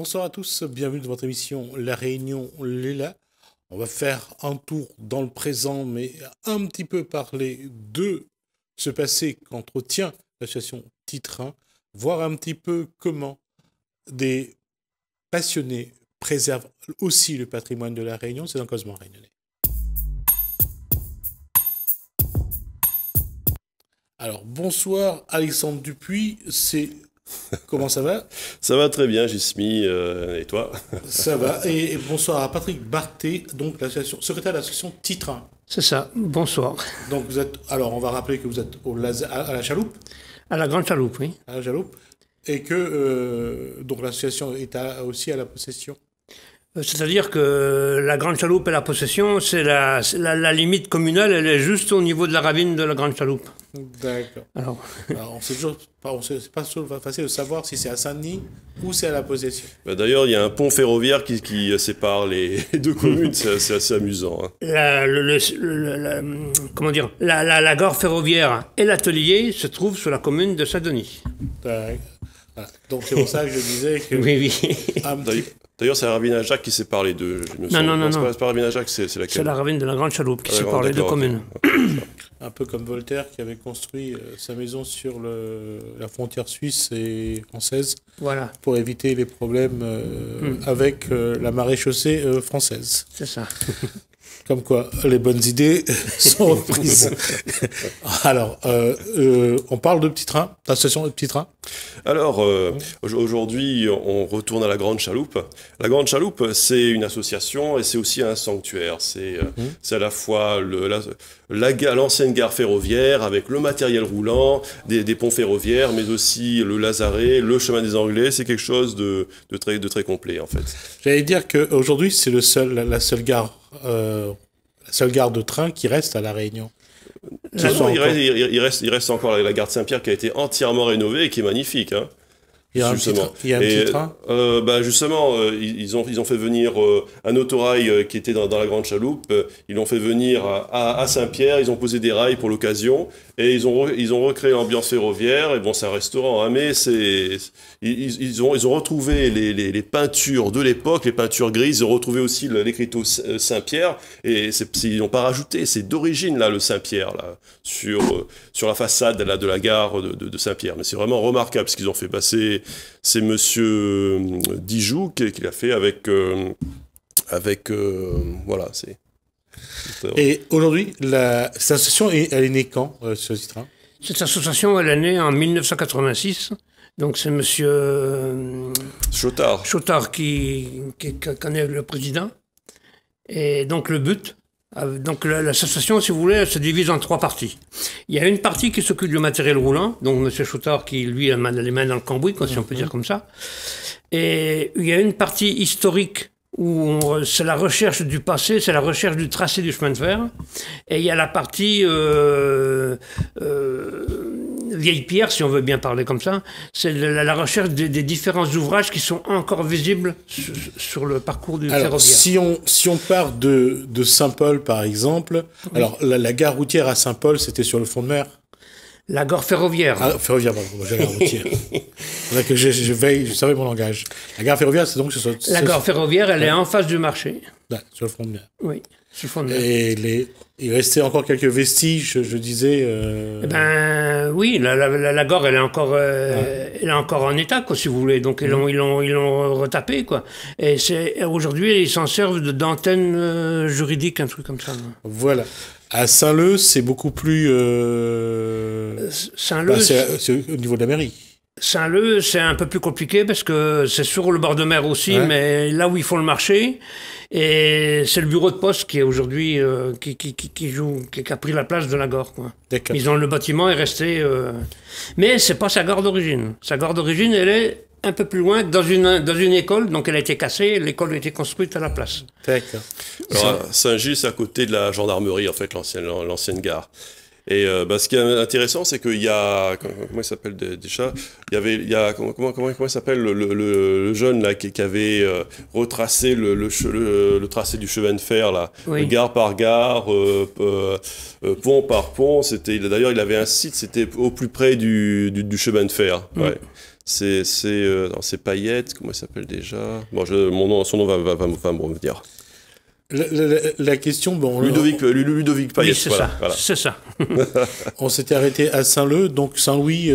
Bonsoir à tous, bienvenue dans votre émission La Réunion Léla. On va faire un tour dans le présent, mais un petit peu parler de ce passé qu'entretient l'association Titrin, voir un petit peu comment des passionnés préservent aussi le patrimoine de la Réunion. C'est dans Cosmo Réunionnais. Alors, bonsoir Alexandre Dupuis, Comment ça va? Ça va très bien, Jismi, et toi? Ça va, et bonsoir à Patrick Barthé, donc secrétaire de l'association Titrin. C'est ça, bonsoir. Donc vous êtes, alors on va rappeler que vous êtes à la Chaloupe. À la Grande Chaloupe, oui. À la Chaloupe, et que donc l'association est aussi à la possession. C'est-à-dire que la Grande Chaloupe et la possession, c'est la limite communale, elle est juste au niveau de la ravine de la Grande Chaloupe. D'accord. Alors c'est pas facile de savoir si c'est à Saint-Denis ou c'est à la possession. D'ailleurs, il y a un pont ferroviaire qui sépare les deux communes, c'est assez amusant. Hein. Comment dire, la gare ferroviaire et l'atelier se trouvent sur la commune de Saint-Denis. D'accord. Voilà. Donc c'est pour ça que je disais que... Oui. D'ailleurs, c'est la ravine à Jacques qui sépare les deux. Non. C'est pas la ravine à Jacques, c'est laquelle? C'est la ravine de la Grande Chaloupe qui sépare les deux communes. Un peu comme Voltaire qui avait construit sa maison sur la frontière suisse et française, voilà, pour éviter les problèmes avec la maréchaussée française. C'est ça. Comme quoi, les bonnes idées sont reprises. Alors, on parle de petits trains, d'association de petits trains. Alors, aujourd'hui, on retourne à la Grande Chaloupe. La Grande Chaloupe, c'est une association et c'est aussi un sanctuaire. C'est à la fois l'ancienne gare ferroviaire avec le matériel roulant, des ponts ferroviaires, mais aussi le lazaret, le chemin des Anglais. C'est quelque chose de très complet, en fait. J'allais dire qu'aujourd'hui, c'est la seule gare de train qui reste à La Réunion. Il reste encore la gare de Saint-Pierre qui a été entièrement rénovée et qui est magnifique. Hein. Il y a un petit train. Justement, ils ont fait venir un autorail qui était dans la Grande Chaloupe. Ils l'ont fait venir à Saint-Pierre. Ils ont posé des rails pour l'occasion et ils ont recréé l'ambiance ferroviaire. Et bon, c'est un restaurant, hein, mais ils ont retrouvé les peintures de l'époque, les peintures grises. Ils ont retrouvé aussi l'écriteau Saint-Pierre et ils n'ont pas rajouté. C'est d'origine là le Saint-Pierre là sur la façade là, de la gare de Saint-Pierre. Mais c'est vraiment remarquable ce qu'ils ont fait passer. C'est monsieur Dijoux qui l'a fait avec voilà, c'est... Et aujourd'hui, cette association, elle est née quand, sur Titrin? Cette association, elle est née en 1986. Donc c'est monsieur Chotard qui en est le président. Et donc le but... Donc l'association, si vous voulez, elle se divise en 3 parties. Il y a une partie qui s'occupe du matériel roulant, donc M. Chotard qui, lui, a les mains dans le cambouis, si on peut dire comme ça. Et il y a une partie historique où c'est la recherche du passé, c'est la recherche du tracé du chemin de fer. Et il y a la partie vieille pierre, si on veut bien parler comme ça, c'est la recherche des différents ouvrages qui sont encore visibles sur le parcours du ferroviaire. Si on part de Saint-Paul, par exemple, oui. Alors la gare routière à Saint-Paul, c'était sur le front de mer? La gare ferroviaire. Ah, ferroviaire, pardon, j'ai la routière. C'est que je veille, je savais mon langage. La gare ferroviaire, c'est donc... La gare ferroviaire, elle est en face du marché. Là, sur le front de mer. Oui, sur le front de mer. Et il restait encore quelques vestiges, je disais... Oui, la gare, elle est encore en état, quoi, si vous voulez. Donc, ils l'ont retapé, quoi. Et aujourd'hui, ils s'en servent d'antenne juridique, un truc comme ça. Voilà. À Saint-Leu, c'est beaucoup plus... Saint-Leu, c'est au niveau de la mairie. Saint-Leu, c'est un peu plus compliqué parce que c'est sur le bord de mer aussi, ouais. Mais là où ils font le marché, et c'est le bureau de poste qui est aujourd'hui qui a pris la place de la gare, quoi. Le bâtiment est resté, mais c'est pas sa gare d'origine. Sa gare d'origine, elle est un peu plus loin, dans une école, donc elle a été cassée, l'école a été construite à la place. D'accord. Alors, Saint-Gilles, c'est à côté de la gendarmerie, en fait, l'ancienne gare. Et ce qui est intéressant, c'est qu'il y a... Comment il s'appelle déjà? Il y a comment il s'appelle le jeune là qui avait retracé le tracé du chemin de fer là, oui. Gare par gare, pont par pont. D'ailleurs, il avait un site, c'était au plus près du chemin de fer. Ouais. C'est Payette, comment il s'appelle déjà? Bon, son nom va me revenir. La question, bon... Ludovic Payette, oui, c'est ça. On s'était arrêté à Saint-Leu, donc Saint-Louis...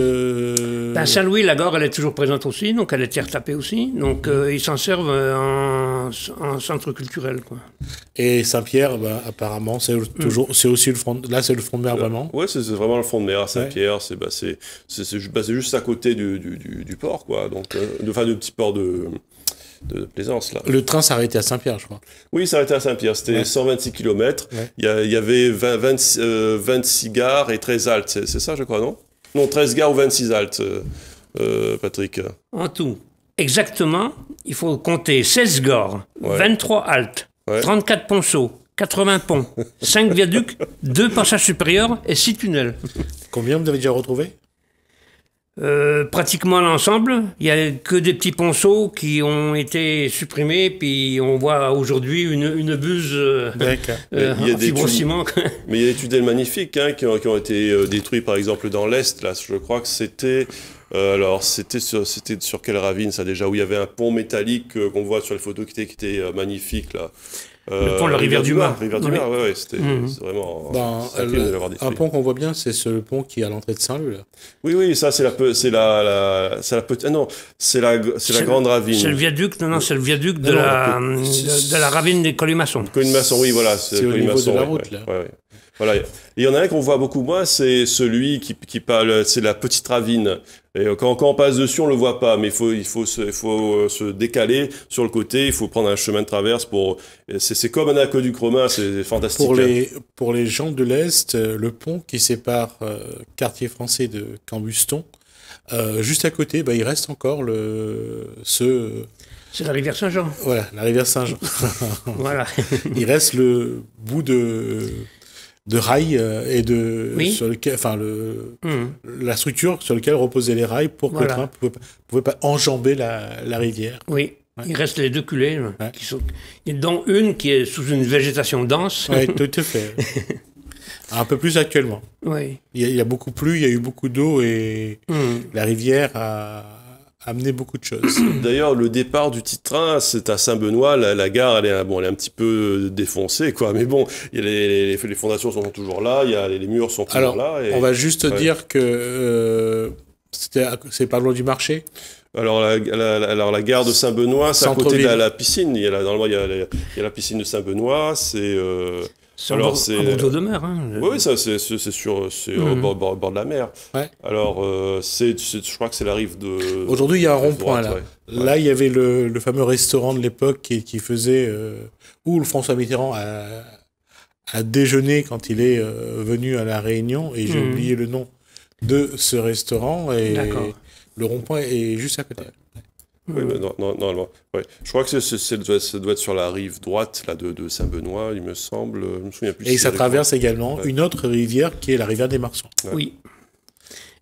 Saint-Louis, la gare, elle est toujours présente aussi, donc elle est retapée aussi, donc ils s'en servent en centre culturel, quoi. Et Saint-Pierre, apparemment, c'est aussi le front... Là, c'est le front de mer, vraiment. Ouais, c'est vraiment le front de mer à Saint-Pierre, c'est juste à côté du port, quoi, donc, du petit port de plaisance, là. Le train s'arrêtait à Saint-Pierre, je crois. Oui, il s'arrêtait à Saint-Pierre. C'était 126 km. Ouais. Il y avait 26 gares et 13 haltes. C'est ça, je crois, non? Non, 13 gares ou 26 haltes, Patrick. En tout. Exactement, il faut compter 16 gares, 23 haltes, 34 ponceaux, 80 ponts, 5 viaducs, 2 passages supérieurs et 6 tunnels. Combien vous avez déjà retrouvé? Pratiquement l'ensemble. Il n'y a que des petits ponceaux qui ont été supprimés, puis on voit aujourd'hui une buse en fibrociment. Mais il y a des tunnels magnifiques qui ont été détruits, par exemple, dans l'Est. Là, je crois que c'était... c'était sur quelle ravine, ça, déjà? Où il y avait un pont métallique qu'on voit sur les photos qui était magnifique, là. Le pont de la rivière du Mars. C'est vraiment... un pont qu'on voit bien, c'est le pont qui est à l'entrée de Saint-Leu, là. Oui, ça, c'est la grande ravine. C'est le viaduc, c'est le viaduc de la ravine des Colimaçons. Colimaçons, oui, voilà. C'est au niveau de la route, là. Ouais. Voilà. Il y en a un qu'on voit beaucoup moins, c'est celui qui parle, c'est la petite ravine. Et quand on passe dessus, on le voit pas, mais il faut se décaler sur le côté, il faut prendre un chemin de traverse c'est comme un aqueduc romain, c'est fantastique. Pour les gens de l'Est, le pont qui sépare quartier français de Cambuston, juste à côté, il reste encore c'est la rivière Saint-Jean. Voilà, la rivière Saint-Jean. Voilà. Il reste le bout de rails et sur lequel, la structure sur laquelle reposaient les rails pour que le train pouvait pas enjamber la rivière. Oui. Ouais. Il reste les 2 culées, dont une qui est sous une végétation dense. Oui, tout à fait. Un peu plus actuellement. Oui. Il y a beaucoup plu, il y a eu beaucoup d'eau et la rivière a amené beaucoup de choses. D'ailleurs, le départ du petit train, c'est à Saint-Benoît. La gare, elle est un petit peu défoncée, quoi. Mais bon, les fondations sont toujours là, les murs sont toujours là. On va juste dire que c'est pas loin du marché. Alors la gare de Saint-Benoît, c'est à côté de la piscine. Il y a la piscine de Saint-Benoît. C'est un bord de mer. Oui, ça c'est au bord de la mer. Ouais. Alors je crois que c'est la rive de. Aujourd'hui, il y a un rond-point là. Ouais. Là, il y avait le fameux restaurant de l'époque qui faisait où le François Mitterrand a déjeuné quand il est venu à La Réunion, et j'ai oublié le nom de ce restaurant, et le rond-point est juste à côté. Oui, mais normalement. Ouais. Je crois que ça doit être sur la rive droite là, de Saint-Benoît, il me semble. Je me souviens plus. Et ça traverse également une autre rivière qui est la rivière des Marsons. Ouais. Oui.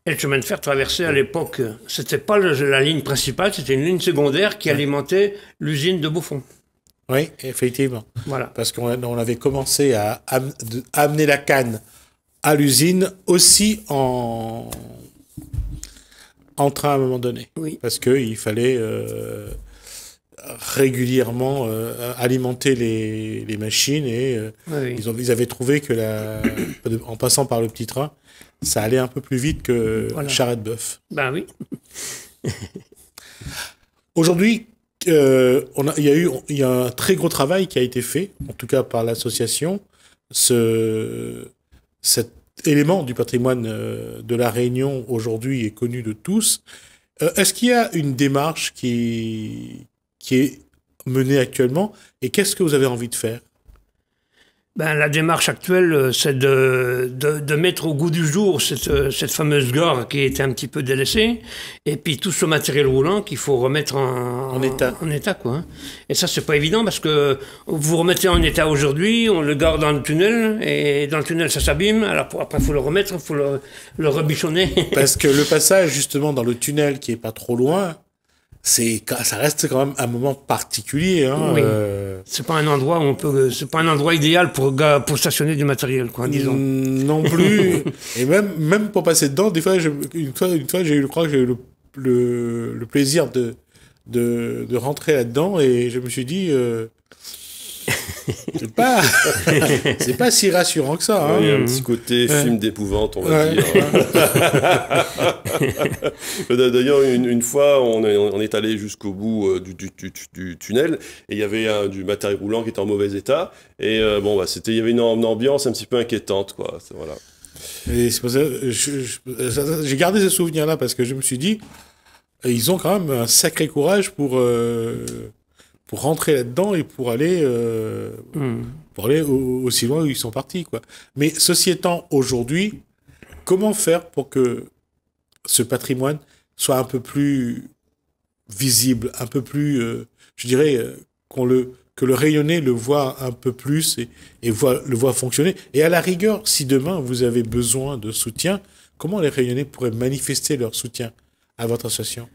Et le chemin de fer traversait à l'époque, c'était pas la ligne principale, c'était une ligne secondaire qui alimentait l'usine de Beaufort. Oui, effectivement. Voilà. Parce qu'on avait commencé à amener la canne à l'usine aussi en train à un moment donné. Oui. Parce qu'il fallait régulièrement alimenter les machines, et ils avaient trouvé que en passant par le petit train, ça allait un peu plus vite que Charette-Bœuf. Ben oui. Aujourd'hui, il y a un très gros travail qui a été fait, en tout cas par l'association. Cet élément du patrimoine de La Réunion aujourd'hui est connu de tous. Est-ce qu'il y a une démarche qui est menée actuellement, et qu'est-ce que vous avez envie de faire? La démarche actuelle, c'est de mettre au goût du jour cette fameuse gare qui était un petit peu délaissée, et puis tout ce matériel roulant qu'il faut remettre en état, quoi. Et ça, c'est pas évident, parce que vous remettez en état aujourd'hui, on le garde dans le tunnel, et dans le tunnel, ça s'abîme, alors après, il faut le remettre, il faut le rebichonner. Parce que le passage, justement, dans le tunnel, qui est pas trop loin, ça reste quand même un moment particulier. Oui. C'est pas un endroit c'est pas un endroit idéal pour stationner du matériel, quoi, disons. Non plus. Et même pour passer dedans, des fois, je crois que j'ai eu le le plaisir de rentrer là-dedans et je me suis dit, c'est pas si rassurant que ça. Hein. Il y a un petit côté film d'épouvante, on va dire. D'ailleurs, une fois, on est allé jusqu'au bout du tunnel et il y avait du matériel roulant qui était en mauvais état. Et il y avait une ambiance un petit peu inquiétante, quoi. Voilà. Et c'est pour ça j'ai gardé ce souvenir-là parce que je me suis dit, ils ont quand même un sacré courage pour rentrer là-dedans et pour aller aussi loin où ils sont partis, quoi. Mais ceci étant, aujourd'hui, comment faire pour que ce patrimoine soit un peu plus visible, un peu plus, je dirais, que le rayonné le voit un peu plus et le voit fonctionner. Et à la rigueur, si demain vous avez besoin de soutien, comment les rayonnais pourraient manifester leur soutien à votre association?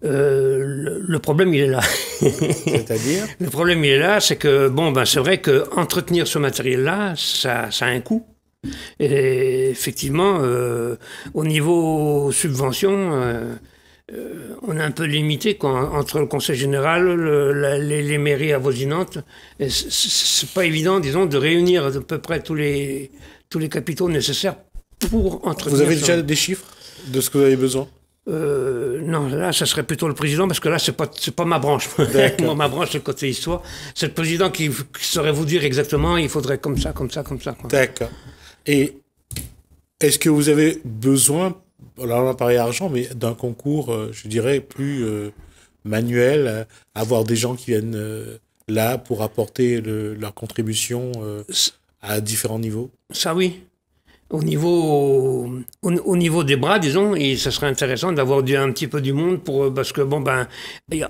Le problème, il est là. C'est-à-dire? Le problème, il est là, c'est que, c'est vrai qu'entretenir ce matériel-là, ça a un coût. Et effectivement, au niveau subvention, on est un peu limité, quoi, entre le conseil général, les mairies avoisinantes. C'est pas évident, disons, de réunir à peu près tous les capitaux nécessaires pour entretenir. Vous avez déjà des chiffres de ce que vous avez besoin? Non, là, ça serait plutôt le président, parce que là, c'est pas ma branche. Moi, ma branche, c'est le côté histoire. C'est le président qui saurait vous dire exactement, il faudrait comme ça, comme ça, comme ça. D'accord. Et est-ce que vous avez besoin, alors on a parlé argent, mais d'un concours, je dirais, plus manuel, avoir des gens qui viennent là pour apporter leur contribution à différents niveaux? Ça, oui. Au niveau des bras, disons, et ça serait intéressant d'avoir un petit peu du monde parce que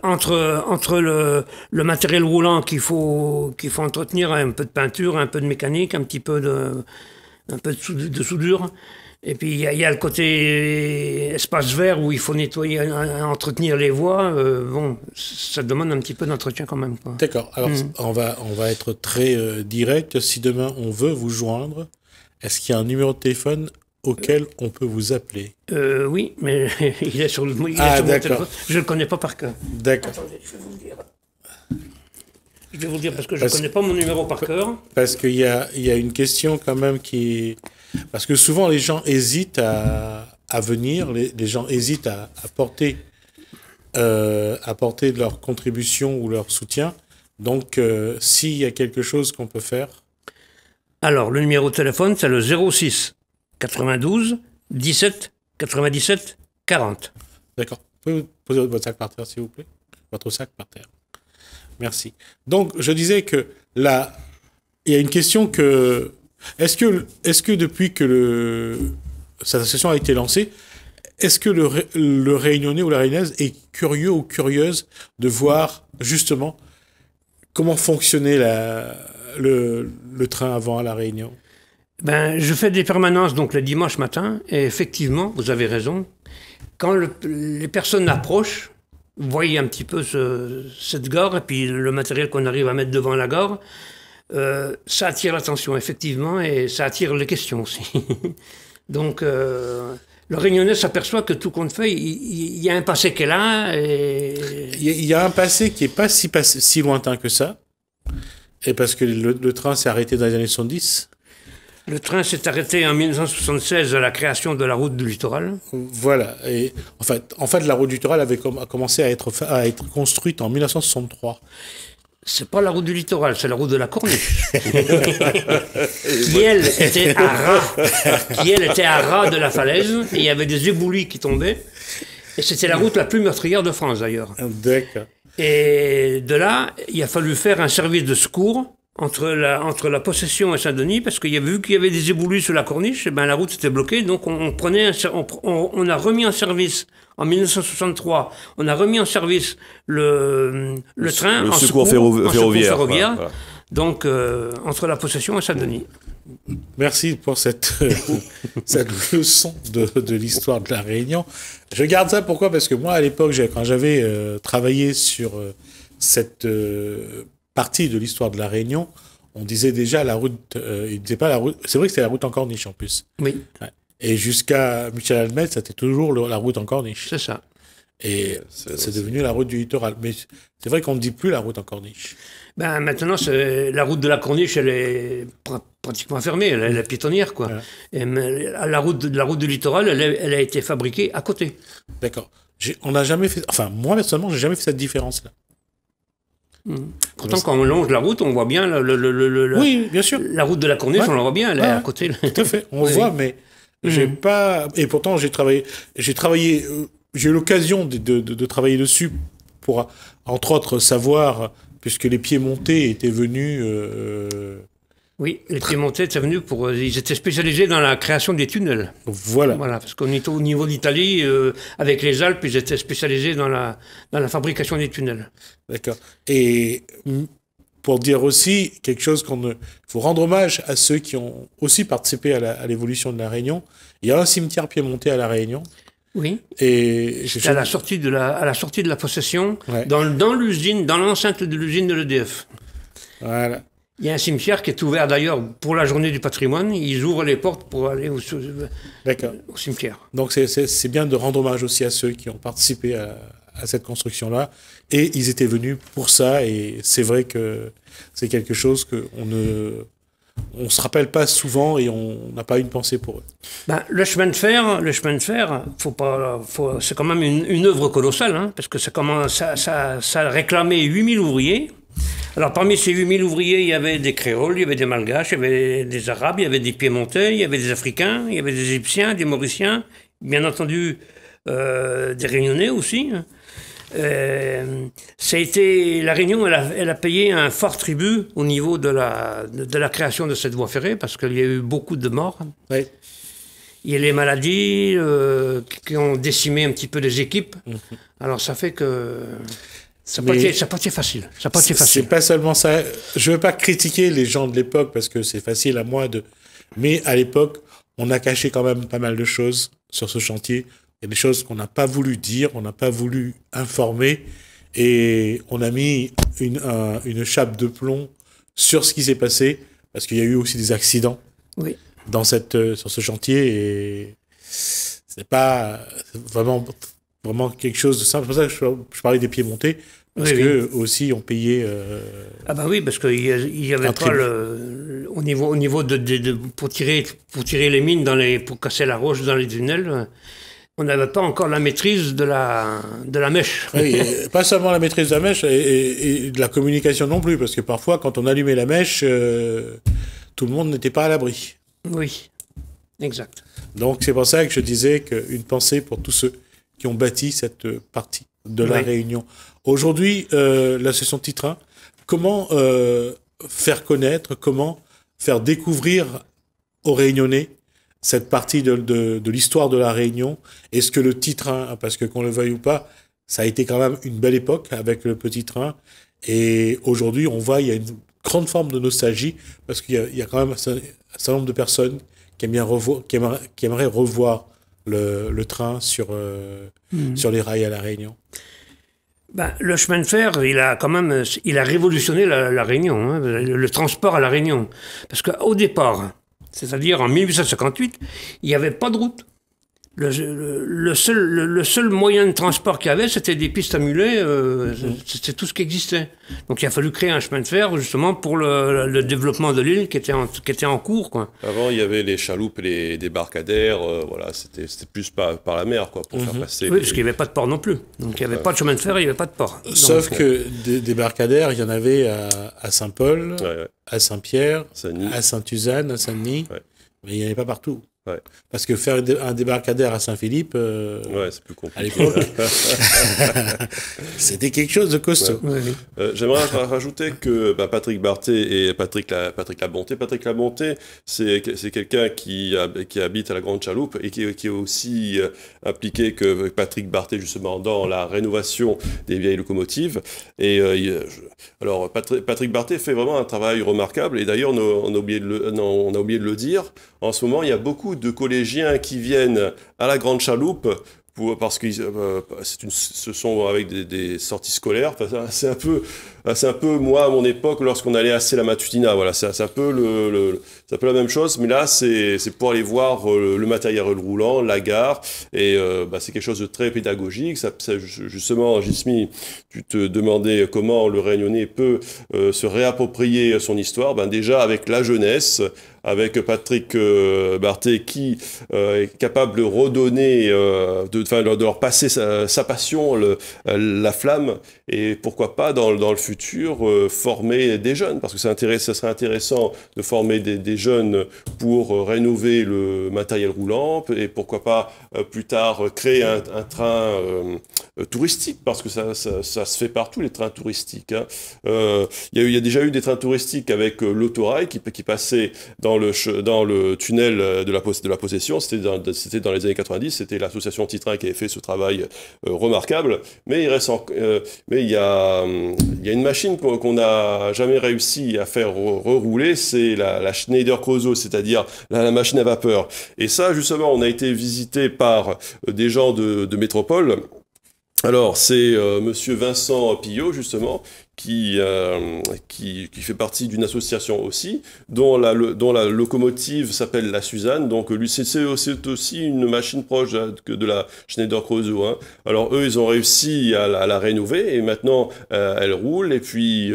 entre le matériel roulant qu'il faut entretenir, un peu de peinture, un peu de mécanique, un peu de soudure, et puis il y a le côté espace vert où il faut nettoyer, entretenir les voies. Ça demande un petit peu d'entretien quand même, quoi. D'accord. Alors on va être très direct. Si demain on veut vous joindre, est-ce qu'il y a un numéro de téléphone auquel on peut vous appeler? Oui, mais il est sur mon téléphone. Je ne le connais pas par cœur. D'accord. Attendez, je vais vous le dire. Je vais vous le dire parce que je ne connais pas mon numéro par cœur. Parce qu'il y a une question quand même Parce que souvent les gens hésitent à venir, les gens hésitent à apporter leur contribution ou leur soutien. Donc, s'il y a quelque chose qu'on peut faire... Alors, le numéro de téléphone, c'est le 06 92 17 97 40. D'accord. Vous pouvez poser votre sac par terre, s'il vous plaît? Votre sac par terre. Merci. Donc, je disais que là, il y a une question que... Est-ce que depuis que cette association a été lancée, est-ce que le Réunionnais ou la Réunionnaise est curieux ou curieuse de voir, justement, comment fonctionnait le train avant à La Réunion? Je fais des permanences donc le dimanche matin et effectivement, vous avez raison, quand les personnes approchent, vous voyez un petit peu cette gare et puis le matériel qu'on arrive à mettre devant la gare, ça attire l'attention effectivement et ça attire les questions aussi. Donc le Réunionnais s'aperçoit que tout compte fait, il y a un passé qui est là. Il y a un passé qui n'est pas si lointain que ça. Et parce que le train s'est arrêté dans les années 70. Le train s'est arrêté en 1976 à la création de la route du littoral. Voilà. Et en fait, la route du littoral a commencé à être construite en 1963. C'est pas la route du littoral, c'est la route de la Corniche. qui, elle, était à ras de la falaise. Et il y avait des éboulis qui tombaient. Et c'était la route la plus meurtrière de France, d'ailleurs. D'accord. Et de là, il a fallu faire un service de secours entre la Possession et Saint-Denis, parce vu qu'il y avait des éboulis sur la Corniche, et la route était bloquée, donc on a remis en service, en 1963, on a remis en service le train le en secours ferroviaire. Voilà. Donc, entre la Possession et Saint-Denis. Merci pour cette leçon de l'histoire de la Réunion. Je garde ça pourquoi? Parce que moi, à l'époque, quand j'avais travaillé sur cette partie de l'histoire de la Réunion, on disait déjà la route, il disait pas la route, c'est vrai que c'était la route en Corniche en plus. Oui. Ouais. Et jusqu'à Michel Almed, c'était toujours la route en corniche. C'est ça. Et c'est devenu la route du littoral. Mais c'est vrai qu'on ne dit plus la route en corniche. Ben, maintenant, la route de la corniche, elle est pratiquement fermée, elle est piétonnière, quoi. Ouais. Et la route du littoral, elle a été fabriquée à côté. D'accord. On n'a jamais fait... Enfin, moi, personnellement, j'ai jamais fait cette différence-là. Pourtant, quand on longe la route, on voit bien oui, bien sûr. La route de la corniche, on la voit bien, elle est à côté. Tout à fait, on voit, mais j'ai pas... Et pourtant, j'ai eu l'occasion de travailler dessus pour, entre autres, savoir, puisque les pieds montés étaient venus... Oui, les pieds montés étaient venus ils étaient spécialisés dans la création des tunnels. Voilà. Parce qu'on était au niveau d'Italie, avec les Alpes, ils étaient spécialisés dans la fabrication des tunnels. D'accord. Et pour dire aussi quelque chose il faut rendre hommage à ceux qui ont aussi participé à l'évolution de la Réunion. Il y a un cimetière piémontais à la Réunion. Oui. Et à la sortie de la possession, dans l'usine, dans l'enceinte de l'usine de l'EDF. Voilà. Il y a un cimetière qui est ouvert d'ailleurs pour la journée du patrimoine. Ils ouvrent les portes pour aller au cimetière. Donc c'est bien de rendre hommage aussi à ceux qui ont participé à cette construction-là. Et ils étaient venus pour ça. Et c'est vrai que c'est quelque chose qu'on ne se rappelle pas souvent et on n'a pas une pensée pour eux. Ben, le chemin de fer, c'est quand même une œuvre colossale, hein, parce que ça réclamait 8000 ouvriers. Alors, parmi ces 8000 ouvriers, il y avait des créoles, il y avait des malgaches, il y avait des arabes, il y avait des piémontais, il y avait des africains, il y avait des égyptiens, des mauriciens, bien entendu des réunionnais aussi. La Réunion, elle a payé un fort tribut au niveau de la création de cette voie ferrée, parce qu'il y a eu beaucoup de morts. Oui. Il y a les maladies qui ont décimé un petit peu les équipes. Alors, ça fait que... Ça n'a pas été facile. C'est pas seulement ça. Je ne veux pas critiquer les gens de l'époque parce que c'est facile à moi de... Mais à l'époque, on a caché quand même pas mal de choses sur ce chantier. Il y a des choses qu'on n'a pas voulu dire, on n'a pas voulu informer. Et on a mis une chape de plomb sur ce qui s'est passé parce qu'il y a eu aussi des accidents sur ce chantier. Et c'est pas vraiment quelque chose de simple. C'est pour ça que je parlais des pieds montés. Parce que aussi on payait. Ah bah oui, parce qu'il y avait pas au niveau pour tirer les mines pour casser la roche dans les tunnels, on n'avait pas encore la maîtrise de la mèche. Oui, pas seulement la maîtrise de la mèche et de la communication non plus, parce que parfois quand on allumait la mèche, tout le monde n'était pas à l'abri. Oui, exact. Donc c'est pour ça que je disais qu'une pensée pour tous ceux qui ont bâti cette partie de la Réunion. Aujourd'hui, l'association Titrin, comment faire connaître, comment faire découvrir aux Réunionnais cette partie de l'histoire de la Réunion? Est-ce que le Titrin, parce que qu'on le veuille ou pas, ça a été quand même une belle époque avec le petit train, et aujourd'hui on voit il y a une grande forme de nostalgie parce qu'il y a quand même un certain nombre de personnes qui aimeraient revoir le train sur les rails à La Réunion. Ben, le chemin de fer, il a révolutionné la Réunion, hein, le transport à La Réunion. Parce qu'au départ, c'est-à-dire en 1858, il n'y avait pas de route. Le seul moyen de transport qu'il y avait, c'était des pistes à mulets, c'était tout ce qui existait. Donc il a fallu créer un chemin de fer justement pour le développement de l'île qui était en cours, quoi. Avant, il y avait les chaloupes et les débarcadères, voilà, c'était plus par la mer, quoi, pour faire passer. Oui, parce qu'il n'y avait pas de port non plus. Donc il n'y avait pas de chemin de fer, il n'y avait pas de port. Sauf que des débarcadères, il y en avait à Saint-Paul, à Saint-Pierre, à Sainte-Suzanne, à Saint-Denis, mais il n'y en avait pas partout. Ouais. Parce que faire un débarcadère à Saint-Philippe, c'est plus compliqué. À l'époque, c'était quelque chose de costaud. Ouais. J'aimerais rajouter que Patrick Barthé et Patrick Labonté, c'est quelqu'un qui habite à la Grande Chaloupe et qui est aussi impliqué que Patrick Barthé justement dans la rénovation des vieilles locomotives. Et alors Patrick Barthé fait vraiment un travail remarquable. Et d'ailleurs, on a oublié de le dire. En ce moment, il y a beaucoup de collégiens qui viennent à la Grande Chaloupe parce que ce sont avec des sorties scolaires. Enfin, c'est un peu moi à mon époque lorsqu'on allait à la Matutina. Voilà, c'est un peu la même chose, mais là c'est pour aller voir le matériel roulant, la gare, et c'est quelque chose de très pédagogique. Justement, Gismi, tu te demandais comment le Réunionnais peut se réapproprier son histoire. Déjà avec la jeunesse, avec Patrick Barthé qui est capable de redonner, de leur passer sa passion, la flamme, et pourquoi pas dans le futur former des jeunes, parce que ça serait intéressant de former des jeunes pour rénover le matériel roulant, et pourquoi pas plus tard créer un train touristique, parce que ça se fait partout, les trains touristiques. Hein. Il y a déjà eu des trains touristiques avec l'autorail qui passait dans le tunnel de la possession. C'était dans les années 90, c'était l'association Titrin qui avait fait ce travail remarquable, mais il y a une machine qu'on n'a jamais réussi à faire rerouler, c'est la Schneider Krauso, c'est-à-dire la machine à vapeur. Et ça, justement, on a été visité par des gens de métropole. Alors, c'est monsieur Vincent Pillot, justement, qui fait partie d'une association aussi, dont la locomotive s'appelle la Suzanne. Donc, lui, c'est aussi une machine proche de la Schneider Krauso. Hein. Alors, eux, ils ont réussi à la rénover, et maintenant, elle roule. Et puis,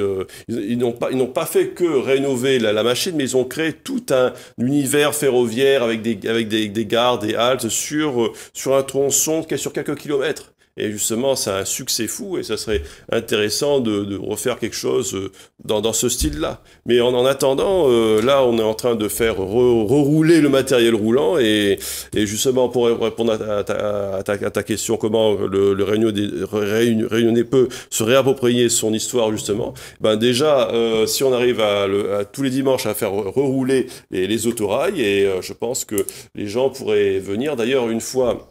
ils n'ont pas fait que rénover la machine, mais ils ont créé tout un univers ferroviaire avec des gares, des haltes sur un tronçon qui est sur quelques kilomètres. Et justement, ça a un succès fou, et ça serait intéressant de refaire quelque chose dans ce style-là. Mais en attendant, là, on est en train de faire rerouler le matériel roulant, et justement, pour répondre à ta question, comment le Réunionnais peut se réapproprier son histoire, justement, déjà, si on arrive à tous les dimanches à faire rerouler les autorails, et je pense que les gens pourraient venir. D'ailleurs, une fois,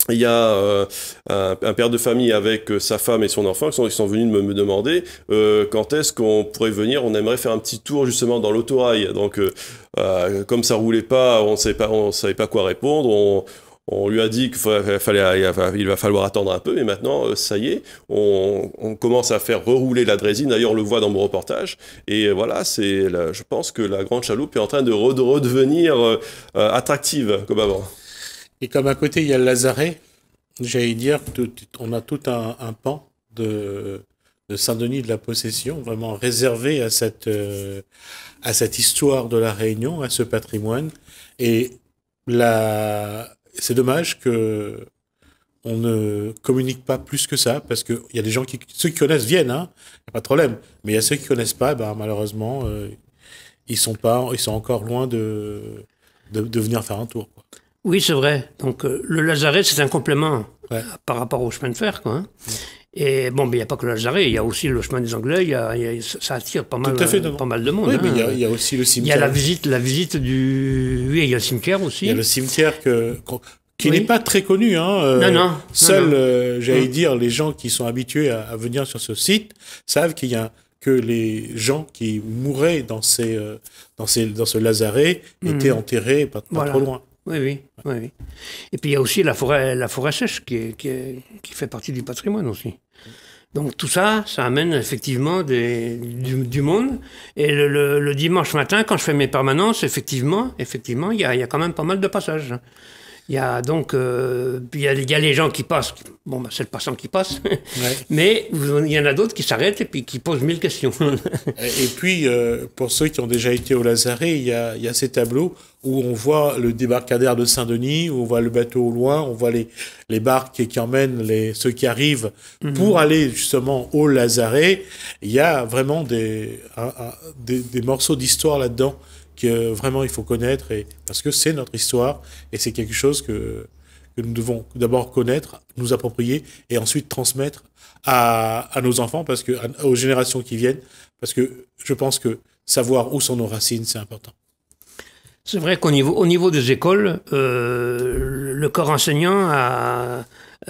il y a un père de famille avec sa femme et son enfant qui sont venus me demander quand est-ce qu'on pourrait venir. On aimerait faire un petit tour justement dans l'autorail. Donc, comme ça roulait pas, on savait pas quoi répondre. On lui a dit qu'il va falloir attendre un peu, mais maintenant, ça y est, on commence à faire rerouler la drésine. D'ailleurs, on le voit dans mon reportage. Et voilà, je pense que la Grande Chaloupe est en train de redevenir attractive comme avant. Et comme à côté, il y a le Lazaret, j'allais dire, on a tout un pan de Saint-Denis de la Possession, vraiment réservé à cette histoire de la Réunion, à ce patrimoine. Et c'est dommage que on ne communique pas plus que ça, parce qu'il y a des gens ceux qui connaissent viennent, hein, y a pas de problème. Mais il y a ceux qui connaissent pas, malheureusement, ils sont encore loin de venir faire un tour, quoi. Oui, c'est vrai. Donc, le Lazaret, c'est un complément par rapport au chemin de fer, quoi. Hein. Et bon, il n'y a pas que le Lazaret, il y a aussi le chemin des Anglais, ça attire pas mal de monde. Oui, hein. mais il y a aussi le cimetière. Il y a la visite du... Oui, il y a le cimetière aussi. Il y a le cimetière qui n'est pas très connu. Hein. Non. Seuls, j'allais dire, les gens qui sont habitués à venir sur ce site savent que les gens qui mouraient dans ce Lazaret étaient enterrés pas trop loin. Oui. Et puis il y a aussi la forêt sèche qui fait partie du patrimoine aussi. Donc tout ça, ça amène effectivement du monde. Et le dimanche matin, quand je fais mes permanences, effectivement, il y a quand même pas mal de passages. Il y a donc il y a les gens qui passent. Bon, c'est le passant qui passe. Ouais. Mais il y en a d'autres qui s'arrêtent et puis qui posent 1000 questions. Et puis, pour ceux qui ont déjà été au Lazaret, il y a ces tableaux où on voit le débarcadère de Saint-Denis, où on voit le bateau au loin, on voit les barques qui emmènent ceux qui arrivent pour aller justement au Lazaret. Il y a vraiment des morceaux d'histoire là-dedans que vraiment il faut connaître, parce que c'est notre histoire et c'est quelque chose que nous devons d'abord connaître, nous approprier et ensuite transmettre à nos enfants, aux générations qui viennent, parce que je pense que savoir où sont nos racines, c'est important. C'est vrai qu'au niveau des écoles, le corps enseignant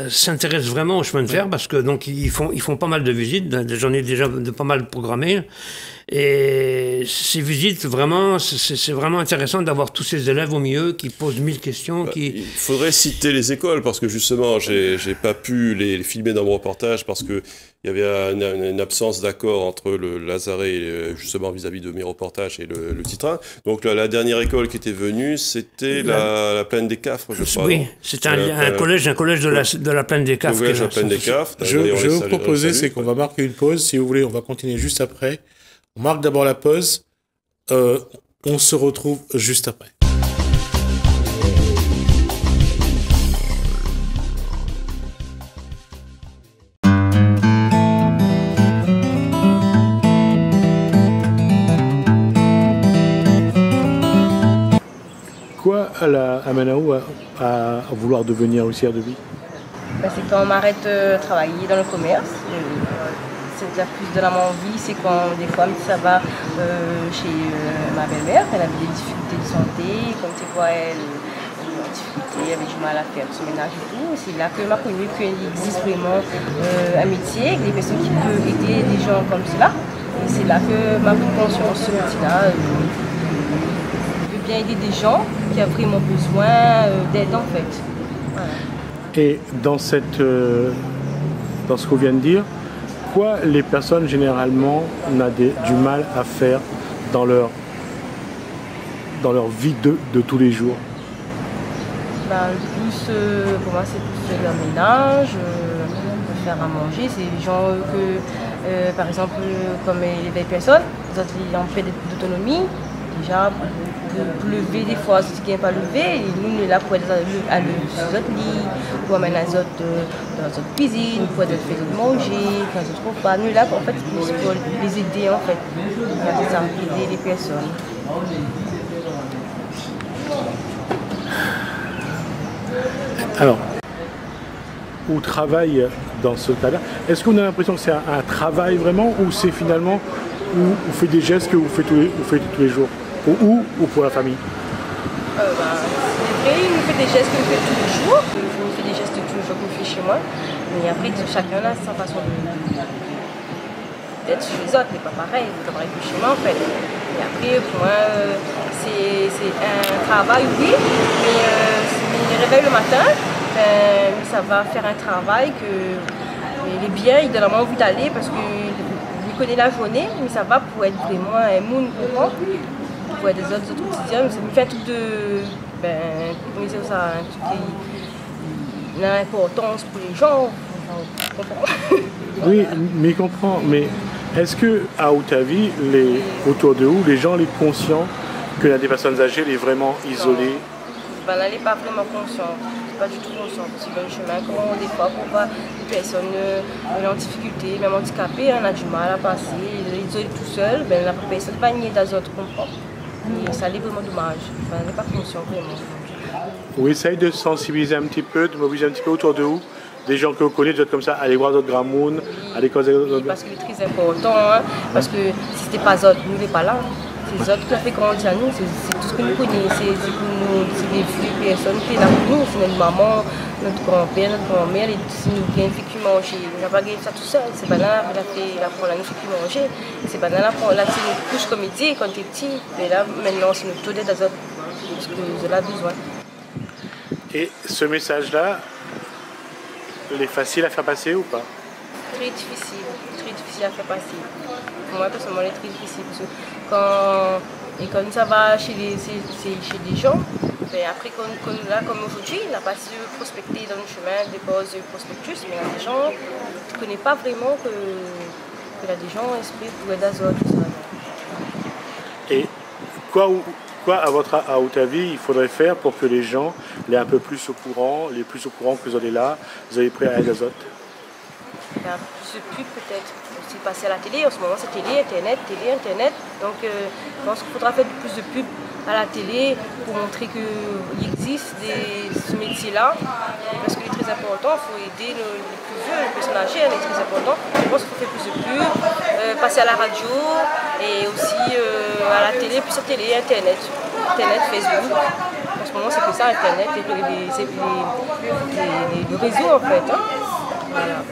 s'intéresse vraiment au chemin de fer, parce que donc ils font pas mal de visites, j'en ai déjà pas mal programmé. Et ces visites, vraiment, c'est vraiment intéressant d'avoir tous ces élèves au milieu qui posent 1000 questions. Il faudrait citer les écoles, parce que justement, j'ai pas pu les filmer dans mon reportage, parce qu'il y avait une absence d'accord entre le Lazaret, justement, vis-à-vis de mes reportages et le Titrin. Donc la dernière école qui était venue, c'était la Plaine des Cafres, je crois. Oui, c'était un collège de la Plaine des Cafres. Le collège de la Plaine des Cafres. Je vais vous proposer, c'est qu'on va marquer une pause. Si vous voulez, on va continuer juste après. On marque d'abord la pause. On se retrouve juste après. Quoi amène à vouloir devenir huissière de vie? C'est quand on m'arrête de travailler dans le commerce. C'est déjà plus de la envie, c'est quand des fois ça va chez ma belle-mère, elle avait des difficultés de santé, comme tu vois, elle a des difficultés, elle avait du mal à faire son ménage et tout. C'est là que m'a connu qu'il existe vraiment un métier, des personnes qui peuvent aider des gens comme cela. Et c'est là que m'a pris conscience ce métier-là. Je veux bien aider des gens qui ont vraiment besoin d'aide en fait. Voilà. Et dans ce qu'on vient de dire, quoi les personnes généralement ont du mal à faire dans leur vie de tous les jours? Pour moi, c'est plus faire le ménage, faire à manger. C'est des gens que, par exemple, comme les vieilles personnes, ils ont fait d'autonomie. Déjà, pour lever des fois, ceux qui n'ont pas levé, nous, on est là pour aider à lever sur notre lit, pour amener les autres dans notre cuisine, pour aider les autres manger, quand ils ne trouvent pas. Nous, on est là pour les aider, en fait. Aider les personnes. Alors, au travail dans ce cas-là, est-ce qu'on a l'impression que c'est un travail vraiment, ou c'est finalement où vous faites des gestes que vous faites tous les jours? Ou pour la famille? C'est vrai, il me fait des gestes que je fais tous les jours. Je me fais des gestes tous les jours que je fais chez moi. Mais après, chacun a sa façon d'être chez les autres, mais pas pareil. C'est pas pareil que chez moi en fait. Et après, pour moi, c'est un travail, oui. Mais je me réveille le matin, ça va faire un travail que il est bien, il donne vraiment envie d'aller parce qu'il connaît la journée, mais ça va pour être vraiment un monde courant. Pour des autres quotidiens, ça me fait un truc de. Comment dire ça? Un truc qui a l'importance pour les gens. Oui, mais je comprends. Mais est-ce que, à Outavi, autour de vous, les gens sont conscients que y a des personnes âgées, elle est vraiment isolée? Elle n'est pas vraiment consciente. Pas du tout consciente. Parce que dans le chemin, comme des fois, pour voir des personnes en difficulté, même handicapées, on a du mal à passer, isolées tout seul, la personne va nier des autres, comprend. Et ça, c'est vraiment dommage. On n'est pas conscient vraiment. On essaye de sensibiliser un petit peu, de mobiliser un petit peu autour de vous, des gens que vous connaissez, des autres comme ça, aller voir d'autres grands mondes, aller causer d'autres. Oui, parce que c'est très important, hein, parce que si ce n'était pas autres, nous ne sommes pas là. C'est les autres qui ont fait grandir à nous, c'est tout ce que nous connaissons, c'est des vieux personnes qui sont là pour nous, c'est notre maman, notre grand-père, notre grand-mère, et si nous avons fait que manger, nous n'avons pas gagné ça tout seul, c'est pas là pour nous fait que manger, c'est pas là pour la couche comme il dit quand tu es petit, mais là maintenant c'est notre tour des autres, parce que nous avons besoin. Et ce message-là, il est facile à faire passer ou pas? Très difficile à faire passer. Pour moi, personnellement, c'est très difficile parce que quand ça va chez des gens, après, comme aujourd'hui, on n'a pas su prospecter dans le chemin, dépose prospectus, mais il y a des gens qui ne connaissent pas vraiment que il y a des gens esprit pour aider les autres. Et quoi à votre avis, il faudrait faire pour que les gens soient un peu plus au courant, que vous allez là, vous allez prêt à aider les autres? Plus de pub peut-être. C'est passé à la télé, en ce moment c'est télé, internet. Donc je pense qu'il faudra faire plus de pub à la télé pour montrer qu'il existe ce métier-là. Parce qu'il est très important, il faut aider les plus vieux, les personnes âgées, il est très important. Je pense qu'il faut faire plus de pub, passer à la radio et aussi à la télé, plus à la télé, internet, Facebook. En ce moment c'est que ça, internet et le réseau en fait. Hein. Voilà.